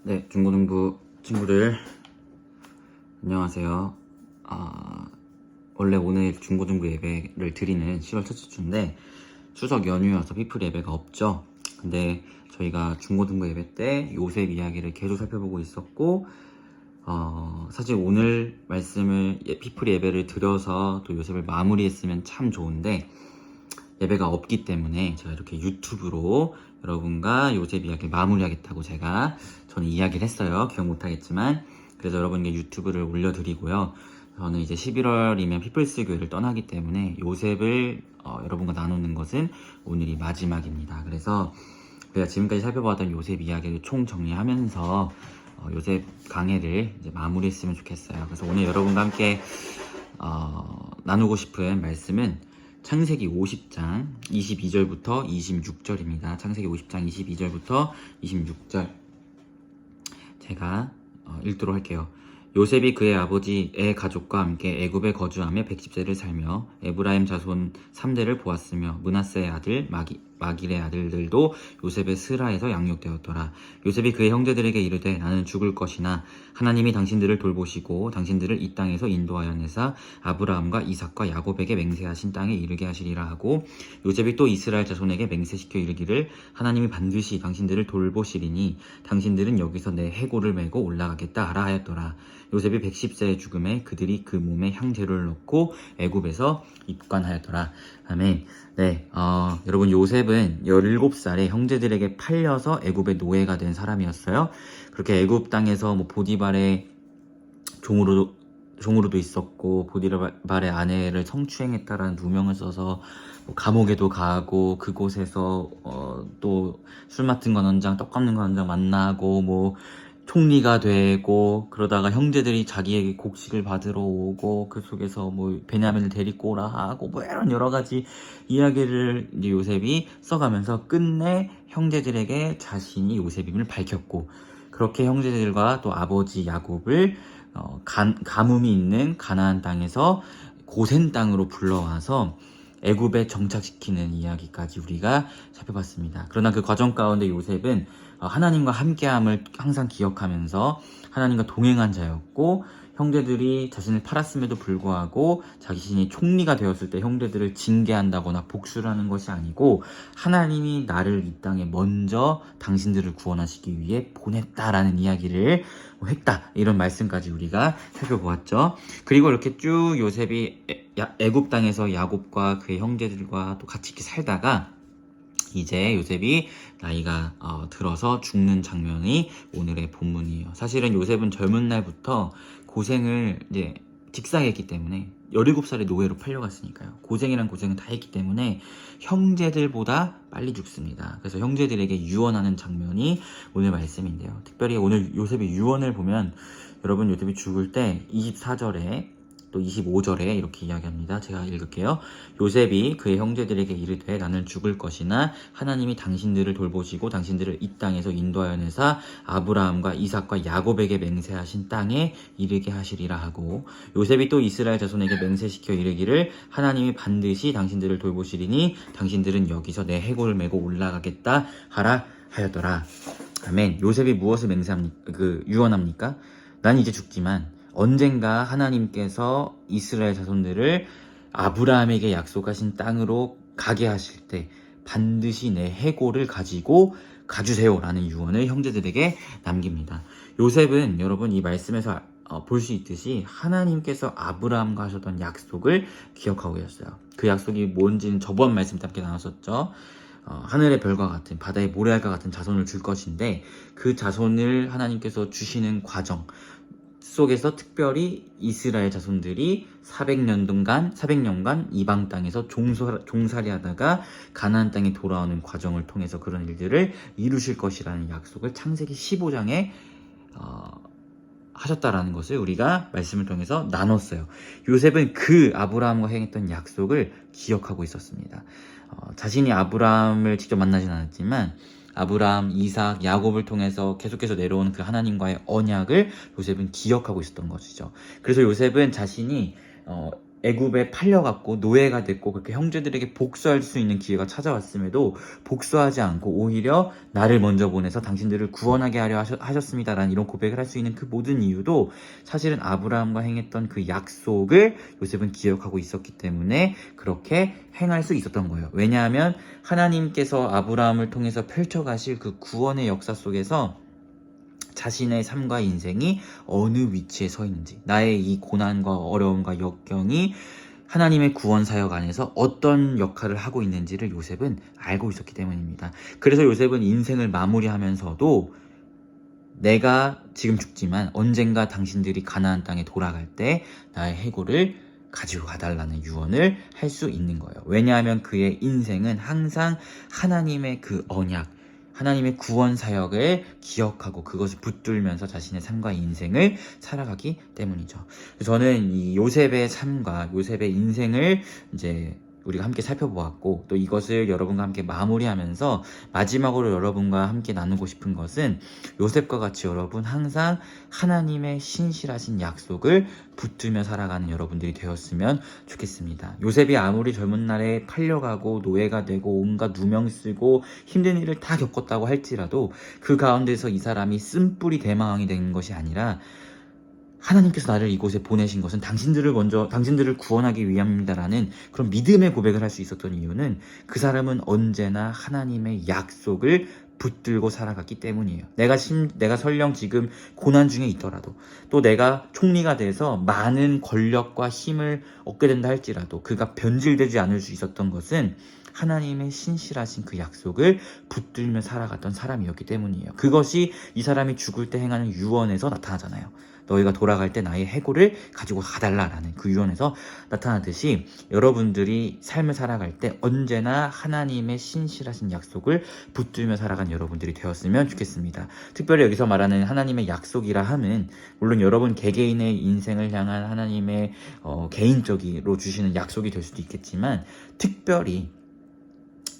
네, 중고등부 친구들 안녕하세요. 원래 오늘 중고등부 예배를 드리는 10월 첫째 주인데 추석 연휴여서 피플 예배가 없죠. 근데 저희가 중고등부 예배 때 요셉 이야기를 계속 살펴보고 있었고 사실 오늘 말씀을 피플 예배를 드려서 또 요셉을 마무리했으면 참 좋은데 예배가 없기 때문에 제가 이렇게 유튜브로 여러분과 요셉 이야기를 마무리하겠다고 저는 이야기를 했어요. 기억 못하겠지만 그래서 여러분께 유튜브를 올려드리고요. 저는 이제 11월이면 피플스 교회를 떠나기 때문에 요셉을 여러분과 나누는 것은 오늘이 마지막입니다. 그래서 우리가 지금까지 살펴봤던 요셉 이야기를 총 정리하면서 요셉 강해를 이제 마무리했으면 좋겠어요. 그래서 오늘 여러분과 함께 나누고 싶은 말씀은 창세기 50장 22절부터 26절입니다. 창세기 50장 22절부터 26절 제가 읽도록 할게요. 요셉이 그의 아버지의 가족과 함께 애굽에 거주하며 110세를 살며 에브라임 자손 3대를 보았으며 므낫세의 아들 마길의 아들들도 요셉의 스라에서 양육되었더라. 요셉이 그의 형제들에게 이르되 나는 죽을 것이나 하나님이 당신들을 돌보시고 당신들을 이 땅에서 인도하여 내사 아브라함과 이삭과 야곱에게 맹세하신 땅에 이르게 하시리라 하고 요셉이 또 이스라엘 자손에게 맹세시켜 이르기를 하나님이 반드시 당신들을 돌보시리니 당신들은 여기서 내 해골을 메고 올라가겠다 하라 하였더라. 요셉이 110세의 죽음에 그들이 그 몸에 향재료를 넣고 애굽에서 입관하였더라. 아멘. 네, 여러분 요셉은 17살에 형제들에게 팔려서 애굽의 노예가 된 사람이었어요. 그렇게 애굽 땅에서 보디발의 종으로도 있었고 보디발의 아내를 성추행했다라는 누명을 써서 감옥에도 가고 그곳에서 또 술 맡은 관원장, 떡 깎는 관원장 만나고 총리가 되고 그러다가 형제들이 자기에게 곡식을 받으러 오고 그 속에서 베냐민을 데리고 오라 하고 이런 여러 가지 이야기를 이제 요셉이 써가면서 끝내 형제들에게 자신이 요셉임을 밝혔고 그렇게 형제들과 또 아버지 야곱을 가뭄이 있는 가나안 땅에서 고센 땅으로 불러와서 애굽에 정착시키는 이야기까지 우리가 살펴봤습니다. 그러나 그 과정 가운데 요셉은 하나님과 함께함을 항상 기억하면서 하나님과 동행한 자였고 형제들이 자신을 팔았음에도 불구하고 자신이 총리가 되었을 때 형제들을 징계한다거나 복수를 하는 것이 아니고 하나님이 나를 이 땅에 먼저 당신들을 구원하시기 위해 보냈다라는 이야기를 했다. 이런 말씀까지 우리가 살펴보았죠. 그리고 이렇게 쭉 요셉이 애굽 땅에서 야곱과 그의 형제들과 또 같이 이렇게 살다가 이제 요셉이 나이가 들어서 죽는 장면이 오늘의 본문이에요. 사실은 요셉은 젊은 날부터 고생을 이제 직사했기 때문에 17살에 노예로 팔려갔으니까요. 고생이란 고생은 다 했기 때문에 형제들보다 빨리 죽습니다. 그래서 형제들에게 유언하는 장면이 오늘 말씀인데요. 특별히 오늘 요셉의 유언을 보면 여러분 요셉이 죽을 때 24절에 또 25절에 이렇게 이야기합니다. 제가 읽을게요. 요셉이 그의 형제들에게 이르되 나는 죽을 것이나 하나님이 당신들을 돌보시고 당신들을 이 땅에서 인도하여 내사 아브라함과 이삭과 야곱에게 맹세하신 땅에 이르게 하시리라 하고 요셉이 또 이스라엘 자손에게 맹세시켜 이르기를 하나님이 반드시 당신들을 돌보시리니 당신들은 여기서 내 해골을 메고 올라가겠다 하라 하였더라. 아멘. 요셉이 무엇을 유언합니까? 난 이제 죽지만 언젠가 하나님께서 이스라엘 자손들을 아브라함에게 약속하신 땅으로 가게 하실 때 반드시 내 해골을 가지고 가주세요 라는 유언을 형제들에게 남깁니다. 요셉은 여러분 이 말씀에서 볼 수 있듯이 하나님께서 아브라함과 하셨던 약속을 기억하고 있었어요. 그 약속이 뭔지는 저번 말씀 때 함께 나눴었죠. 하늘의 별과 같은 바다의 모래알과 같은 자손을 줄 것인데 그 자손을 하나님께서 주시는 과정 속에서 특별히 이스라엘 자손들이 400년간 이방 땅에서 종살이 하다가 가나안 땅에 돌아오는 과정을 통해서 그런 일들을 이루실 것이라는 약속을 창세기 15장에 하셨다라는 것을 우리가 말씀을 통해서 나눴어요. 요셉은 그 아브라함과 행했던 약속을 기억하고 있었습니다. 자신이 아브라함을 직접 만나진 않았지만 아브라함, 이삭, 야곱을 통해서 계속해서 내려오는 그 하나님과의 언약을 요셉은 기억하고 있었던 것이죠. 그래서 요셉은 자신이 애굽에 팔려갔고 노예가 됐고 그렇게 형제들에게 복수할 수 있는 기회가 찾아왔음에도 복수하지 않고 오히려 나를 먼저 보내서 당신들을 구원하게 하려 하셨습니다라는 이런 고백을 할 수 있는 그 모든 이유도 사실은 아브라함과 행했던 그 약속을 요셉은 기억하고 있었기 때문에 그렇게 행할 수 있었던 거예요. 왜냐하면 하나님께서 아브라함을 통해서 펼쳐가실 그 구원의 역사 속에서 자신의 삶과 인생이 어느 위치에 서 있는지, 나의 이 고난과 어려움과 역경이 하나님의 구원 사역 안에서 어떤 역할을 하고 있는지를 요셉은 알고 있었기 때문입니다. 그래서 요셉은 인생을 마무리하면서도 내가 지금 죽지만 언젠가 당신들이 가나안 땅에 돌아갈 때 나의 해골을 가지고 가달라는 유언을 할 수 있는 거예요. 왜냐하면 그의 인생은 항상 하나님의 그 언약, 하나님의 구원 사역을 기억하고 그것을 붙들면서 자신의 삶과 인생을 살아가기 때문이죠. 저는 이 요셉의 삶과 요셉의 인생을 이제 우리가 함께 살펴보았고 또 이것을 여러분과 함께 마무리하면서 마지막으로 여러분과 함께 나누고 싶은 것은 요셉과 같이 여러분 항상 하나님의 신실하신 약속을 붙들며 살아가는 여러분들이 되었으면 좋겠습니다. 요셉이 아무리 젊은 날에 팔려가고 노예가 되고 온갖 누명 쓰고 힘든 일을 다 겪었다고 할지라도 그 가운데서 이 사람이 쓴뿌리 대마왕이 된 것이 아니라 하나님께서 나를 이곳에 보내신 것은 당신들을 구원하기 위함입니다라는 그런 믿음의 고백을 할 수 있었던 이유는 그 사람은 언제나 하나님의 약속을 붙들고 살아갔기 때문이에요. 내가 설령 지금 고난 중에 있더라도 또 내가 총리가 돼서 많은 권력과 힘을 얻게 된다 할지라도 그가 변질되지 않을 수 있었던 것은 하나님의 신실하신 그 약속을 붙들며 살아갔던 사람이었기 때문이에요. 그것이 이 사람이 죽을 때 행하는 유언에서 나타나잖아요. 너희가 돌아갈 때 나의 해골을 가지고 가달라라는 그 유언에서 나타나듯이 여러분들이 삶을 살아갈 때 언제나 하나님의 신실하신 약속을 붙들며 살아간 여러분들이 되었으면 좋겠습니다. 특별히 여기서 말하는 하나님의 약속이라 함은 물론 여러분 개개인의 인생을 향한 하나님의 개인적으로 주시는 약속이 될 수도 있겠지만 특별히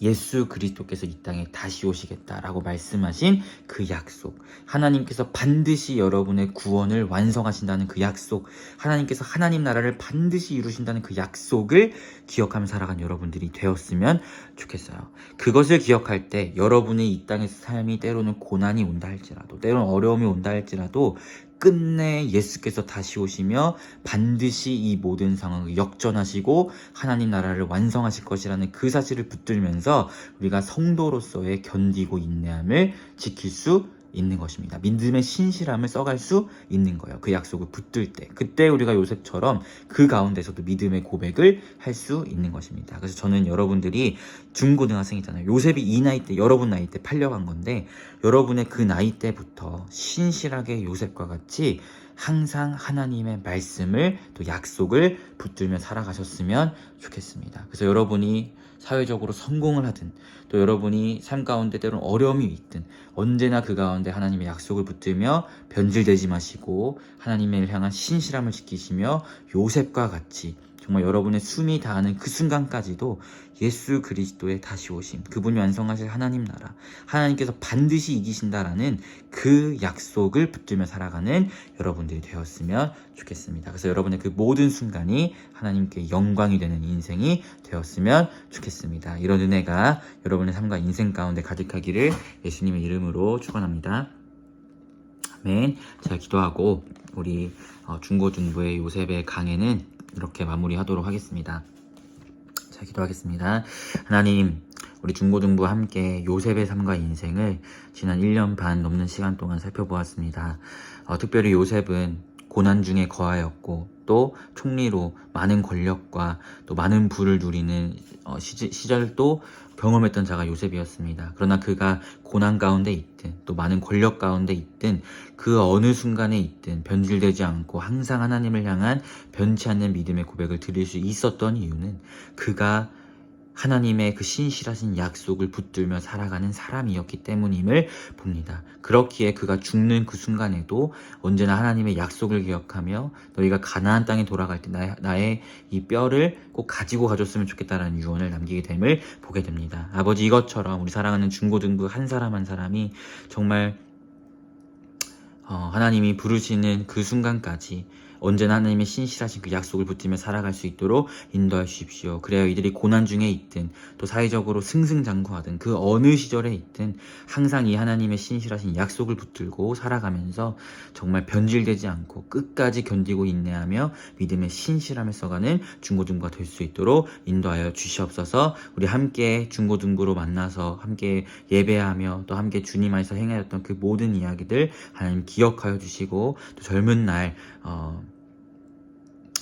예수 그리스도께서 이 땅에 다시 오시겠다라고 말씀하신 그 약속, 하나님께서 반드시 여러분의 구원을 완성하신다는 그 약속, 하나님께서 하나님 나라를 반드시 이루신다는 그 약속을 기억하며 살아간 여러분들이 되었으면 좋겠어요. 그것을 기억할 때 여러분의 이 땅의 삶이 때로는 고난이 온다 할지라도, 때로는 어려움이 온다 할지라도 끝내 예수께서 다시 오시며 반드시 이 모든 상황을 역전하시고 하나님 나라를 완성하실 것이라는 그 사실을 붙들면서 우리가 성도로서의 견디고 인내함을 지킬 수 있는 것입니다. 믿음의 신실함을 써갈 수 있는 거예요. 그 약속을 붙들 때. 그때 우리가 요셉처럼 그 가운데서도 믿음의 고백을 할 수 있는 것입니다. 그래서 저는 여러분들이 중고등학생이잖아요. 요셉이 이 나이 때, 여러분 나이 때 팔려간 건데 여러분의 그 나이 때부터 신실하게 요셉과 같이 항상 하나님의 말씀을 또 약속을 붙들며 살아가셨으면 좋겠습니다. 그래서 여러분이 사회적으로 성공을 하든 또 여러분이 삶 가운데 때로는 어려움이 있든 언제나 그 가운데 하나님의 약속을 붙들며 변질되지 마시고 하나님을 향한 신실함을 지키시며 요셉과 같이 정말 여러분의 숨이 다하는 그 순간까지도 예수 그리스도의 다시 오심, 그분이 완성하실 하나님 나라, 하나님께서 반드시 이기신다라는 그 약속을 붙들며 살아가는 여러분들이 되었으면 좋겠습니다. 그래서 여러분의 그 모든 순간이 하나님께 영광이 되는 인생이 되었으면 좋겠습니다. 이런 은혜가 여러분의 삶과 인생 가운데 가득하기를 예수님의 이름으로 축원합니다. 아멘. 제가 기도하고 우리 중고등부의 요셉의 강해는 이렇게 마무리하도록 하겠습니다. 자, 기도하겠습니다. 하나님, 우리 중고등부와 함께 요셉의 삶과 인생을 지난 1년 반 넘는 시간 동안 살펴보았습니다. 특별히 요셉은 고난 중에 거하였고 또 총리로 많은 권력과 또 많은 부를 누리는 시절도 경험했던 자가 요셉이었습니다. 그러나 그가 고난 가운데 있든 또 많은 권력 가운데 있든 그 어느 순간에 있든 변질되지 않고 항상 하나님을 향한 변치 않는 믿음의 고백을 드릴 수 있었던 이유는 그가 하나님의 그 신실하신 약속을 붙들며 살아가는 사람이었기 때문임을 봅니다. 그렇기에 그가 죽는 그 순간에도 언제나 하나님의 약속을 기억하며 너희가 가나안 땅에 돌아갈 때 나의 이 뼈를 꼭 가지고 가줬으면 좋겠다라는 유언을 남기게 됨을 보게 됩니다. 아버지, 이것처럼 우리 사랑하는 중고등부 한 사람 한 사람이 정말 하나님이 부르시는 그 순간까지 언제나 하나님의 신실하신 그 약속을 붙들며 살아갈 수 있도록 인도하여 주십시오. 그래야 이들이 고난 중에 있든 또 사회적으로 승승장구하든 그 어느 시절에 있든 항상 이 하나님의 신실하신 약속을 붙들고 살아가면서 정말 변질되지 않고 끝까지 견디고 인내하며 믿음의 신실함을 써가는 중고등부가 될 수 있도록 인도하여 주시옵소서. 우리 함께 중고등부로 만나서 함께 예배하며 또 함께 주님 안에서 행하였던 그 모든 이야기들 하나님 기억하여 주시고 또 젊은 날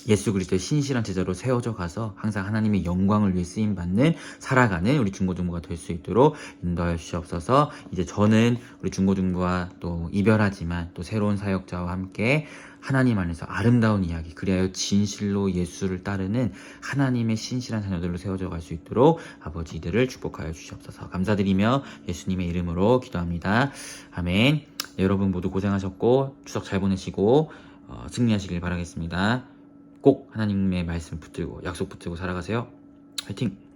예수 그리스도의 신실한 제자로 세워져 가서 항상 하나님의 영광을 위해 쓰임받는 살아가는 우리 중고등부가 될 수 있도록 인도하여 주시옵소서. 이제 저는 우리 중고등부와 또 이별하지만 또 새로운 사역자와 함께 하나님 안에서 아름다운 이야기, 그리하여 진실로 예수를 따르는 하나님의 신실한 자녀들로 세워져 갈 수 있도록 아버지들을 축복하여 주시옵소서. 감사드리며 예수님의 이름으로 기도합니다. 아멘. 네, 여러분 모두 고생하셨고 추석 잘 보내시고 승리하시길 바라겠습니다. 꼭 하나님의 말씀 붙들고 약속 붙들고 살아가세요. 화이팅!